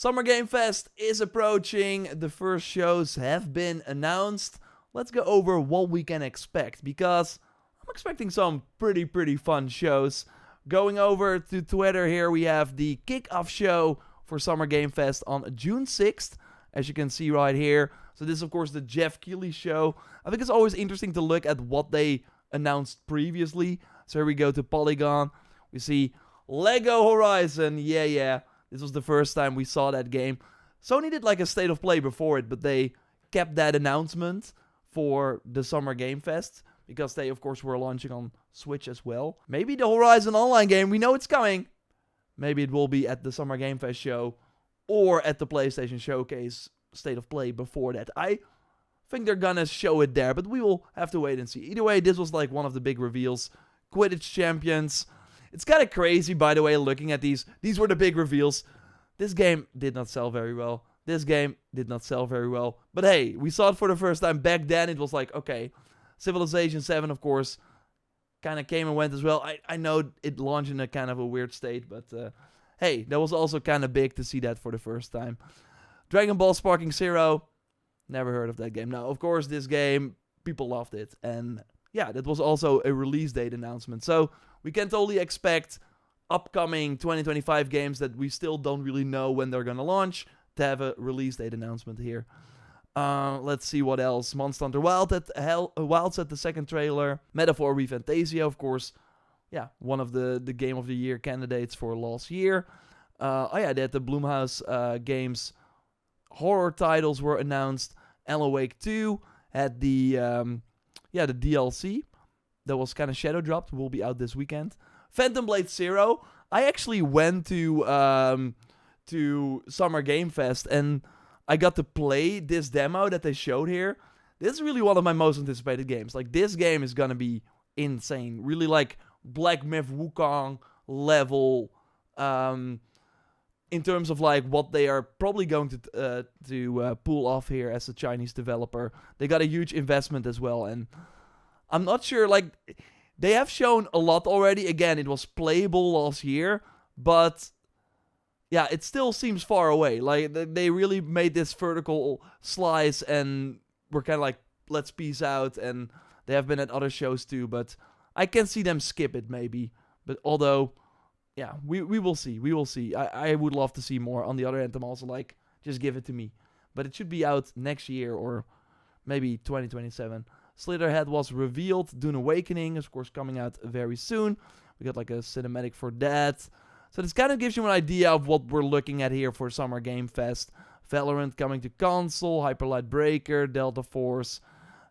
Summer Game Fest is approaching. The first shows have been announced. Let's go over what we can expect, because I'm expecting some pretty fun shows. Going over to Twitter here, we have the kickoff show for Summer Game Fest on June 6th, as you can see right here. So this is, of course, the Jeff Keighley show. I think it's always interesting to look at what they announced previously. So here we go to Polygon. We see Lego Horizon. Yeah. This was the first time we saw that game. Sony did like a state of play before it, but they kept that announcement for the Summer Game Fest, because they, of course, were launching on Switch as well. Maybe the Horizon Online game, we know it's coming. Maybe it will be at the Summer Game Fest show or at the PlayStation Showcase State of Play before that. I think they're gonna show it there, but we will have to wait and see. Either way, this was like one of the big reveals. Quidditch Champions. It's kind of crazy, by the way, looking at these. These were the big reveals. This game did not sell very well. This game did not sell very well. But hey, we saw it for the first time. Back then, it was like, okay. Civilization 7, of course, kind of came and went as well. I know it launched in a kind of a weird state, but hey, that was also kind of big to see that for the first time. Dragon Ball Sparking Zero. Never heard of that game. Now, of course, this game, people loved it. And yeah, that was also a release date announcement. So we can totally expect upcoming 2025 games that we still don't really know when they're going to launch to have a release date announcement here. Let's see what else. Monster Hunter Wilds at the second trailer. Metaphor ReFantasia, of course. Yeah, one of the Game of the Year candidates for last year. They had the Blumhouse games. Horror titles were announced. Alan Wake 2 had the DLC that was kind of shadow dropped. Will be out this weekend. Phantom Blade Zero. I actually went to Summer Game Fest and I got to play this demo that they showed here. This is really one of my most anticipated games. Like, this game is gonna be insane. Really like Black Myth Wukong level. In terms of like what they are probably going to pull off here as a Chinese developer. They got a huge investment as well, and I'm not sure, like, they have shown a lot already. Again, it was playable last year, but yeah, it still seems far away. Like, they really made this vertical slice and were kind of like, let's peace out, and they have been at other shows too, but I can see them skip it maybe. But although, yeah, we will see. We will see. I would love to see more. On the other hand, I'm also like, just give it to me. But it should be out next year or maybe 2027. Slitherhead was revealed. Dune Awakening is, of course, coming out very soon. We got like a cinematic for that. So this kind of gives you an idea of what we're looking at here for Summer Game Fest. Valorant coming to console. Hyper Light Breaker. Delta Force.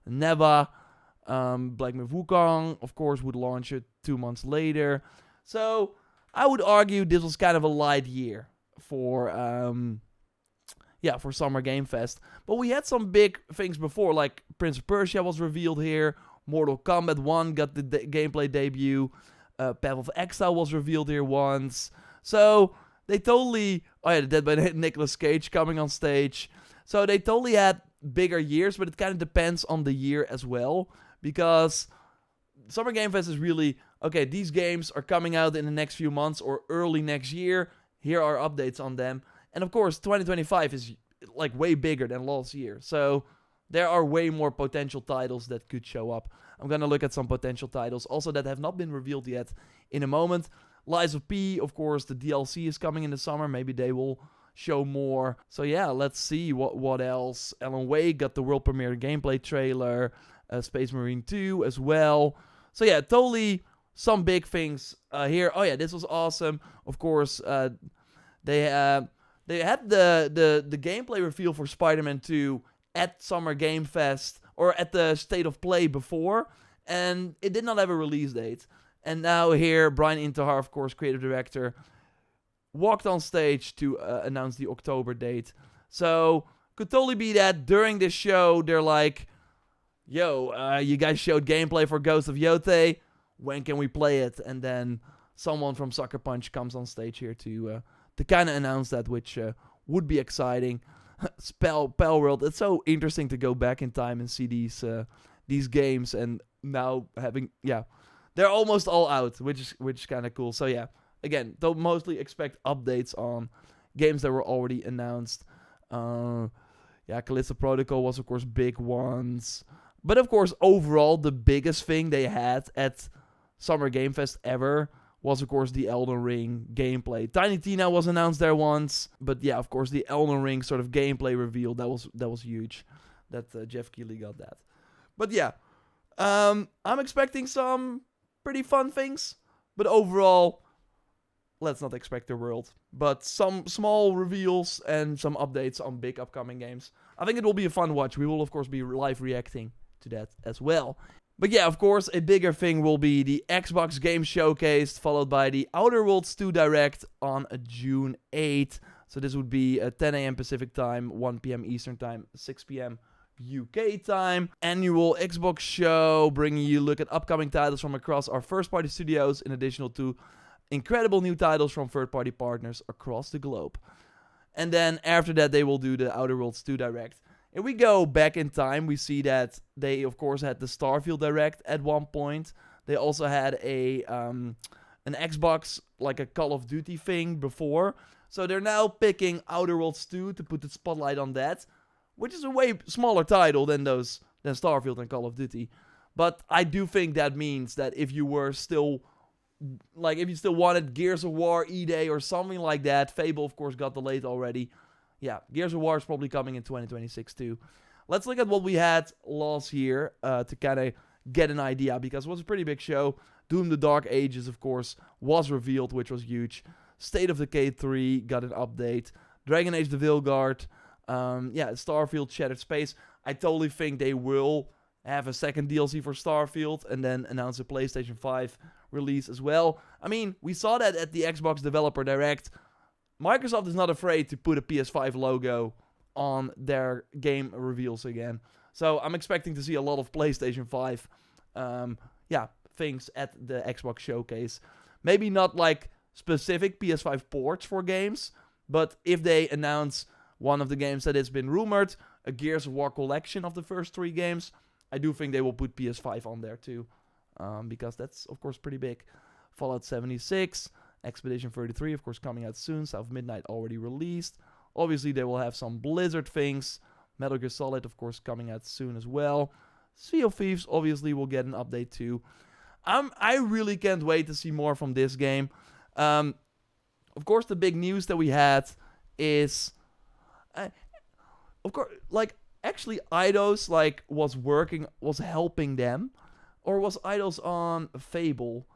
Neva. Black Myth Wukong, of course, would launch it 2 months later. So I would argue this was kind of a light year for Summer Game Fest. But we had some big things before, like Prince of Persia was revealed here. Mortal Kombat 1 got the gameplay debut. Path of Exile was revealed here once. So they totally... Dead by Nicolas Cage coming on stage. So they totally had bigger years, but it kind of depends on the year as well. Because Summer Game Fest is really... Okay, these games are coming out in the next few months or early next year. Here are updates on them. And of course, 2025 is like way bigger than last year. So there are way more potential titles that could show up. I'm going to look at some potential titles also that have not been revealed yet in a moment. Lies of P, of course, the DLC is coming in the summer. Maybe they will show more. So yeah, let's see what else. Alan Wake got the world premiere gameplay trailer. Space Marine 2 as well. So yeah, totally... Some big things here. Oh yeah, this was awesome. Of course, they had the gameplay reveal for Spider-Man 2 at Summer Game Fest or at the State of Play before, and it did not have a release date. And now here, Brian Intihar, of course, creative director, walked on stage to announce the October date. So could totally be that during this show they're like, "Yo, you guys showed gameplay for Ghost of Yotei. When can we play it?" And then someone from Sucker Punch comes on stage here to kind of announce that, which would be exciting. Pal World, it's so interesting to go back in time and see these games, and now having, they're almost all out, which is kind of cool. So yeah, again, don't mostly expect updates on games that were already announced. Callisto Protocol was, of course, big ones. But, of course, overall, the biggest thing they had at Summer Game Fest ever was, of course, the Elden Ring gameplay. Tiny Tina was announced there once. But, yeah, of course, the Elden Ring sort of gameplay reveal, that was huge. That Jeff Keighley got that. But, yeah, I'm expecting some pretty fun things. But overall, let's not expect the world. But some small reveals and some updates on big upcoming games. I think it will be a fun watch. We will, of course, be live reacting to that as well. But yeah, of course, a bigger thing will be the Xbox Game Showcase, followed by the Outer Worlds 2 Direct on June 8th. So this would be 10 a.m. Pacific time, 1 p.m. Eastern time, 6 p.m. UK time. Annual Xbox show, bringing you a look at upcoming titles from across our first-party studios, in addition to incredible new titles from third-party partners across the globe. And then after that, they will do the Outer Worlds 2 Direct. If we go back in time, we see that they, of course, had the Starfield Direct at one point. They also had an Xbox, like a Call of Duty thing before. So they're now picking Outer Worlds 2 to put the spotlight on that, which is a way smaller title than Starfield and Call of Duty. But I do think that means that if you still wanted Gears of War E-Day or something like that, Fable, of course, got delayed already. Yeah, Gears of War is probably coming in 2026 too. Let's look at what we had last year to kind of get an idea, because it was a pretty big show. Doom the Dark Ages, of course, was revealed, which was huge. State of Decay 3 got an update. Dragon Age The Veilguard. Starfield Shattered Space. I totally think they will have a second DLC for Starfield and then announce a PlayStation 5 release as well. I mean, we saw that at the Xbox Developer Direct. Microsoft is not afraid to put a PS5 logo on their game reveals again. So I'm expecting to see a lot of PlayStation 5 things at the Xbox Showcase. Maybe not like specific PS5 ports for games, but if they announce one of the games that has been rumored, a Gears of War collection of the first 3 games, I do think they will put PS5 on there too. Because that's, of course, pretty big. Fallout 76, Expedition 33, of course, coming out soon. South of Midnight already released. Obviously, they will have some Blizzard things. Metal Gear Solid, of course, coming out soon as well. Sea of Thieves, obviously, will get an update too. I really can't wait to see more from this game. Of course, the big news that we had is, of course, like, actually, Eidos, like, was helping them. Or was Eidos on Fable?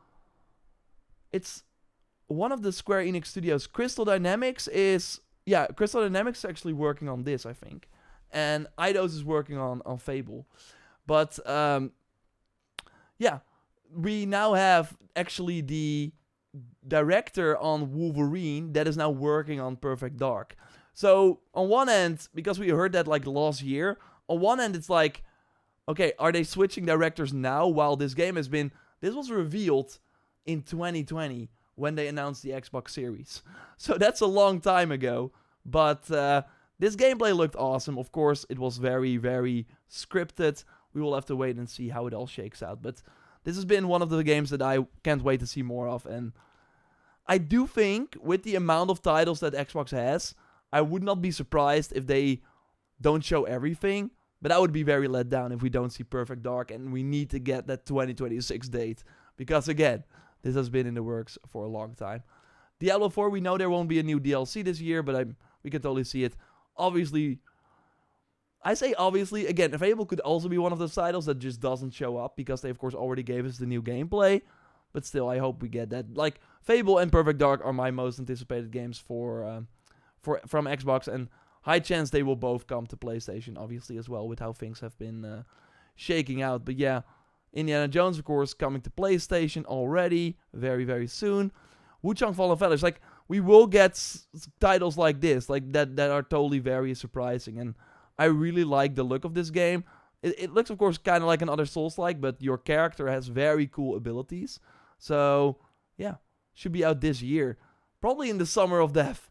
It's one of the Square Enix studios. Crystal Dynamics is actually working on this, I think. And Eidos is working on Fable. But, we now have actually the director on Wolverine that is now working on Perfect Dark. So, on one end, because we heard that like last year, on one end it's like, okay, are they switching directors now while this game has been... This was revealed in 2020 when they announced the Xbox Series. So that's a long time ago. But this gameplay looked awesome. Of course, it was very, very scripted. We will have to wait and see how it all shakes out. But this has been one of the games that I can't wait to see more of. And I do think with the amount of titles that Xbox has, I would not be surprised if they don't show everything. But I would be very let down if we don't see Perfect Dark and we need to get that 2026 date. Because again, this has been in the works for a long time. Diablo 4, we know there won't be a new DLC this year, but we can totally see it. Obviously, I say obviously, again, Fable could also be one of those titles that just doesn't show up because they, of course, already gave us the new gameplay. But still, I hope we get that. Like, Fable and Perfect Dark are my most anticipated games from Xbox, and high chance they will both come to PlayStation, obviously, as well, with how things have been shaking out. But yeah, Indiana Jones, of course, coming to PlayStation already, very, very soon. Wukong Fallen Feathers, like, we will get titles like this, like, that are totally very surprising, and I really like the look of this game. It looks, of course, kind of like another Souls-like, but your character has very cool abilities. So, yeah, should be out this year. Probably in the Summer of Death.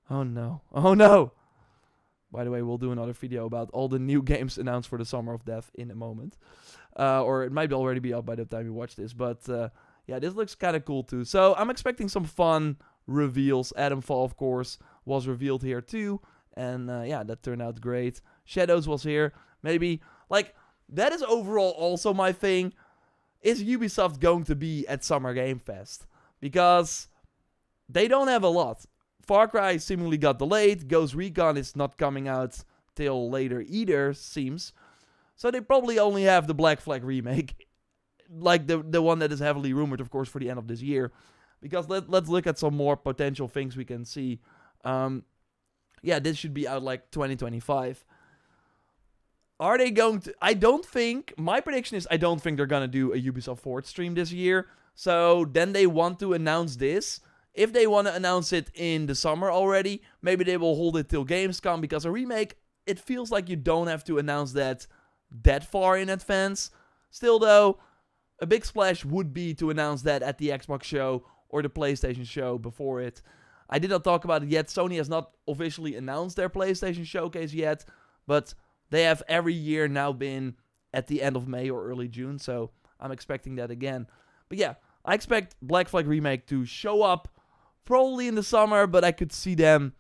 Oh, no. Oh, no! By the way, we'll do another video about all the new games announced for the Summer of Death in a moment. Or it might already be out by the time you watch this. But, yeah, this looks kind of cool, too. So, I'm expecting some fun reveals. Adamfall, of course. was revealed here too. And yeah, that turned out great. Shadows was here. Maybe, like, that is overall also my thing. Is Ubisoft going to be at Summer Game Fest? Because they don't have a lot. Far Cry seemingly got delayed. Ghost Recon is not coming out till later either, seems. So they probably only have the Black Flag remake. Like the one that is heavily rumored, of course, for the end of this year. Because let's look at some more potential things we can see. Yeah, this should be out like 2025. Are they going to... I don't think... My prediction is I don't think they're going to do a Ubisoft Forward stream this year. So then they want to announce this. If they want to announce it in the summer already, maybe they will hold it till Gamescom. Because a remake, it feels like you don't have to announce that far in advance. Still though, a big splash would be to announce that at the Xbox show or the PlayStation show before it. I did not talk about it yet. Sony has not officially announced their PlayStation showcase yet. But they have every year now been at the end of May or early June. So I'm expecting that again. But yeah, I expect Black Flag Remake to show up probably in the summer. But I could see them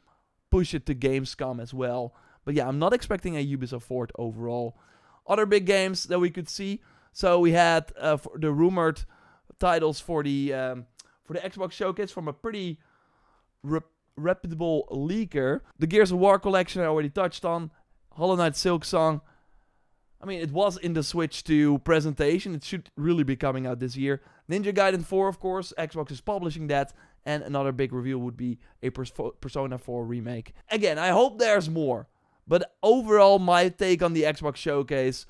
push it to Gamescom as well. But yeah, I'm not expecting a Ubisoft Forward overall. Other big games that we could see. So we had the rumored titles for the Xbox showcase from a pretty reputable leaker. The Gears of War collection I already touched on. Hollow Knight Silksong. I mean, it was in the Switch 2 presentation. It should really be coming out this year. Ninja Gaiden 4, of course. Xbox is publishing that. And another big reveal would be a Persona 4 remake. Again, I hope there's more. But overall, my take on the Xbox showcase,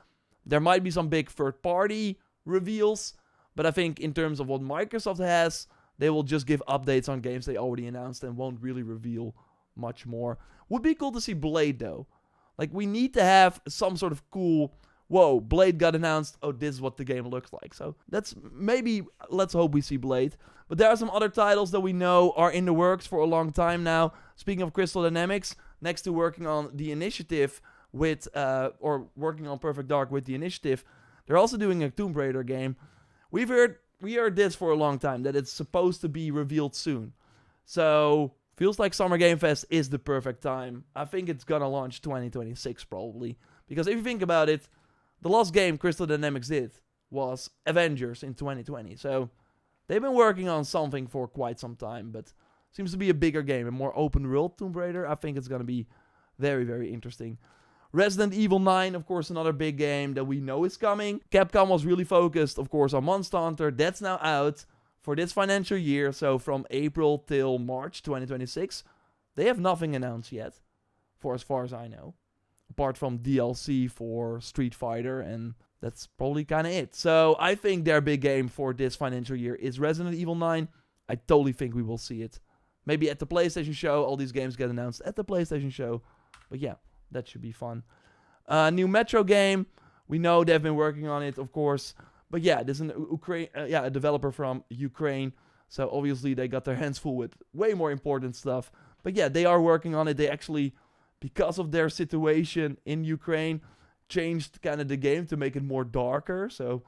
there might be some big third-party reveals. But I think in terms of what Microsoft has, they will just give updates on games they already announced and won't really reveal much more. Would be cool to see Blade, though. Like, we need to have some sort of cool, whoa, Blade got announced, oh, this is what the game looks like. So, that's maybe, let's hope we see Blade. But there are some other titles that we know are in the works for a long time now. Speaking of Crystal Dynamics, next to working on The Initiative with, or working on Perfect Dark with The Initiative, they're also doing a Tomb Raider game. We heard this for a long time, that it's supposed to be revealed soon. So, feels like Summer Game Fest is the perfect time. I think it's gonna launch 2026 probably. Because if you think about it, the last game Crystal Dynamics did was Avengers in 2020. So, they've been working on something for quite some time, but seems to be a bigger game, a more open world Tomb Raider. I think it's gonna be very, very interesting. Resident Evil 9, of course, another big game that we know is coming. Capcom was really focused, of course, on Monster Hunter. That's now out for this financial year. So from April till March 2026, they have nothing announced yet, for as far as I know. Apart from DLC for Street Fighter, and that's probably kind of it. So I think their big game for this financial year is Resident Evil 9. I totally think we will see it. Maybe at the PlayStation show. All these games get announced at the PlayStation show. But yeah, that should be fun. New Metro game. We know they've been working on it, of course. But yeah, there's a developer from Ukraine. So obviously they got their hands full with way more important stuff. But yeah, they are working on it. They actually, because of their situation in Ukraine, changed kind of the game to make it more darker. So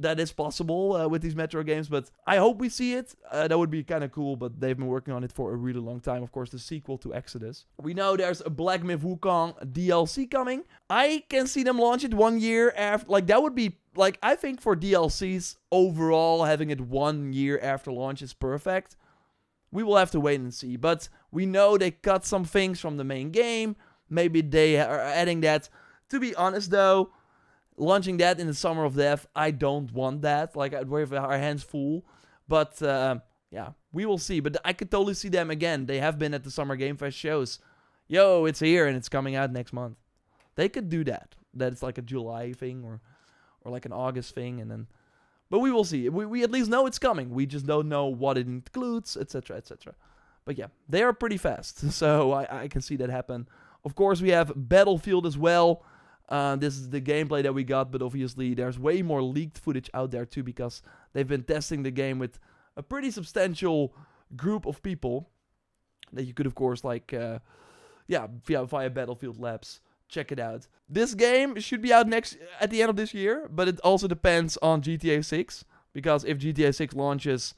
that is possible with these Metro games. But I hope we see it. That would be kind of cool. But they've been working on it for a really long time. Of course, the sequel to Exodus. We know there's a Black Myth Wukong DLC coming. I can see them launch it 1 year after. Like, that would be... Like, I think for DLCs, overall, having it 1 year after launch is perfect. We will have to wait and see. But we know they cut some things from the main game. Maybe they are adding that. To be honest, though, launching that in the Summer of Death, I don't want that. Like, we have our hands full. But, yeah, we will see. But I could totally see them again. They have been at the Summer Game Fest shows. Yo, it's here and it's coming out next month. They could do that. That's like a July thing or like an August thing, and then... But we will see. We at least know it's coming. We just don't know what it includes, etc., etc. But yeah, they are pretty fast, so I can see that happen. Of course, we have Battlefield as well. This is the gameplay that we got, but obviously there's way more leaked footage out there too, because they've been testing the game with a pretty substantial group of people that you could, of course, like, via Battlefield Labs. Check it out. This game should be out at the end of this year, but it also depends on GTA 6, because if GTA 6 launches,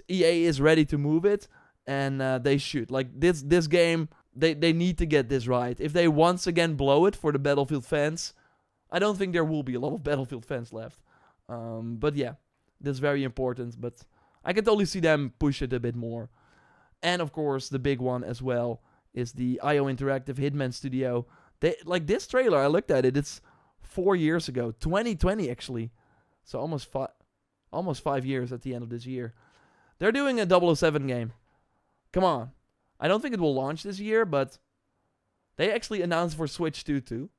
EA is ready to move it, and they should. Like, this game, they need to get this right. If they once again blow it for the Battlefield fans, I don't think there will be a lot of Battlefield fans left. But yeah, this is very important. But I can totally see them push it a bit more. And of course, the big one as well is the IO Interactive Hitman Studio. Like, this trailer, I looked at it. It's 4 years ago, 2020 actually. So almost 5 years at the end of this year. They're doing a 007 game. Come on. I don't think it will launch this year, but they actually announced for Switch 2 too.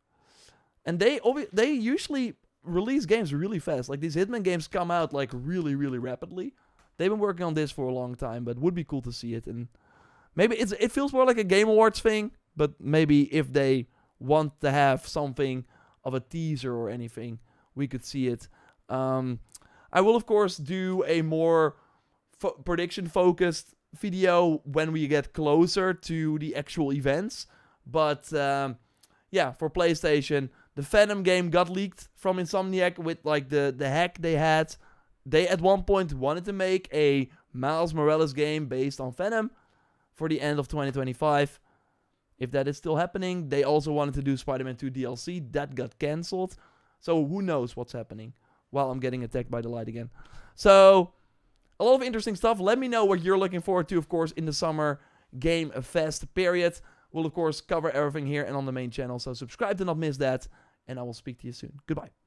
And they usually release games really fast. Like, these Hitman games come out like really, really rapidly. They've been working on this for a long time, but it would be cool to see it. And maybe it feels more like a Game Awards thing, but maybe if they want to have something of a teaser or anything, we could see it. I will, of course, do a more prediction-focused video when we get closer to the actual events. But, yeah, for PlayStation, the Venom game got leaked from Insomniac with, like, the hack they had. They, at one point, wanted to make a Miles Morales game based on Venom for the end of 2025. If that is still happening, they also wanted to do Spider-Man 2 DLC. That got cancelled. So who knows what's happening while I'm getting attacked by the light again. So, a lot of interesting stuff. Let me know what you're looking forward to, of course, in the summer Game Fest period. We'll, of course, cover everything here and on the main channel. So subscribe to not miss that. And I will speak to you soon. Goodbye.